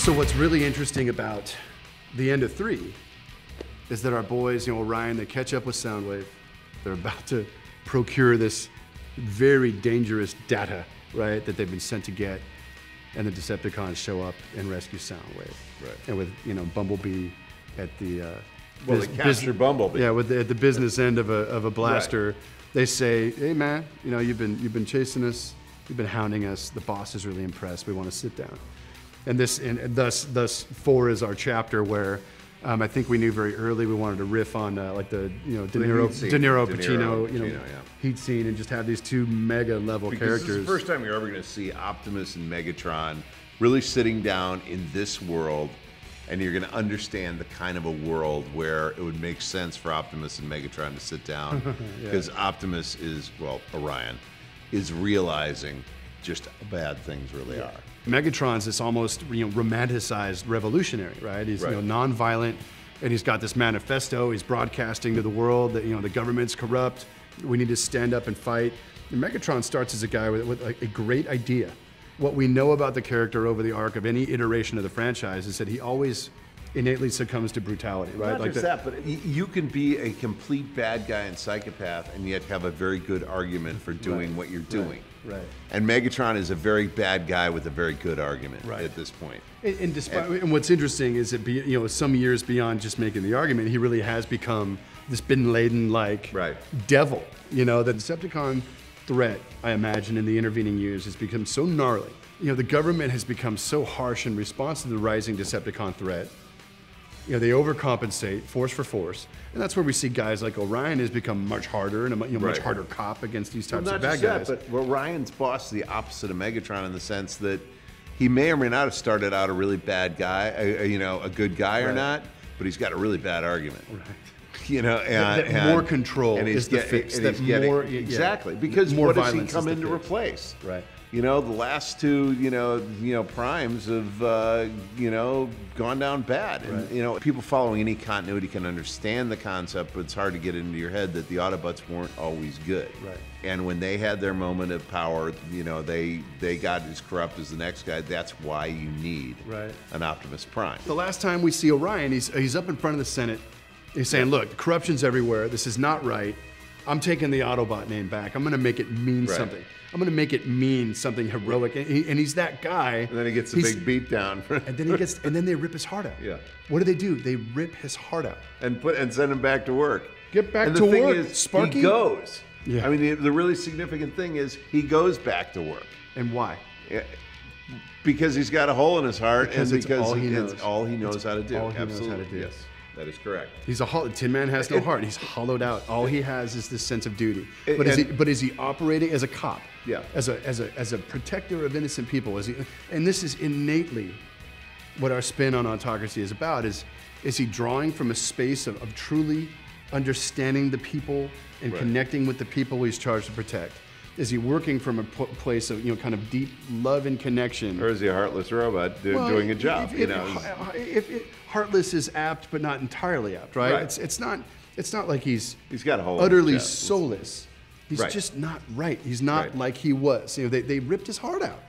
So what's really interesting about the end of 3 is that our boys, Orion, they catch up with Soundwave. They're about to procure this very dangerous data, right, that they've been sent to get, and the Decepticons show up and rescue Soundwave. Right. And with at the they capture Bumblebee. Yeah, at the business end of a blaster, Right. They say, "Hey man, you've been chasing us, you've been hounding us. The boss is really impressed. We want to sit down." And thus 4 is our chapter where I think we knew very early we wanted to riff on like the De Niro Pacino heat scene, and just have these 2 mega level characters. This is the first time you're ever going to see Optimus and Megatron really sitting down in this world, and you're going to understand the kind of a world where it would make sense for Optimus and Megatron to sit down, because Optimus is, Orion, is realizing just how bad things really are. Megatron's this almost romanticized revolutionary, right? He's non-violent, and he's got this manifesto. He's broadcasting to the world that the government's corrupt. We need to stand up and fight. And Megatron starts as a guy with a great idea. What we know about the character over the arc of any iteration of the franchise is that he always innately succumbs to brutality, right? Not just that, but you can be a complete bad guy and psychopath and yet have a very good argument for doing what you're doing. Right. And Megatron is a very bad guy with a very good argument at this point. And what's interesting is that some years beyond just making the argument, he really has become this Bin Laden-like devil. The Decepticon threat, I imagine, in the intervening years has become so gnarly. The government has become so harsh in response to the rising Decepticon threat. They overcompensate, force for force, and that's where we see guys like Orion has become much harder and a much harder cop against these types of bad guys. But Orion's boss is the opposite of Megatron in the sense that he may or may not have started out a really bad guy, a good guy or not, but he's got a really bad argument. Right. And more control is the fix. Exactly, because more what does he come in to replace? Right. The last 2, primes have, gone down bad. Right. And, people following any continuity can understand the concept, but it's hard to get into your head that the Autobots weren't always good. Right. And when they had their moment of power, they got as corrupt as the next guy. That's why you need an Optimus Prime. The last time we see Orion, he's up in front of the Senate. He's saying, "Look, corruption's everywhere. This is not right. I'm taking the Autobot name back. I'm going to make it mean something. I'm going to make it mean something heroic." And he's that guy. And then he gets a big beat down. and then they rip his heart out. Yeah. What do? They rip his heart out and send him back to work. Get back and to the thing work, is, Sparky. He goes. Yeah. I mean, the really significant thing is he goes back to work. And why? Because he's got a hole in his heart, because and because it's all he knows how to do. All he knows how to do. Yes. That is correct. Tin Man has no heart. He's hollowed out. All he has is this sense of duty. But is he operating as a cop? Yeah. As a protector of innocent people? And this is innately what our spin on Autocracy is about. Is he drawing from a space of truly understanding the people and connecting with the people he's charged to protect? Is he working from a place of kind of deep love and connection? Or is he a heartless robot doing a job? Heartless is apt, but not entirely apt, right? It's not like he's got a whole utterly soulless. He's just not right. He's not like he was. They ripped his heart out.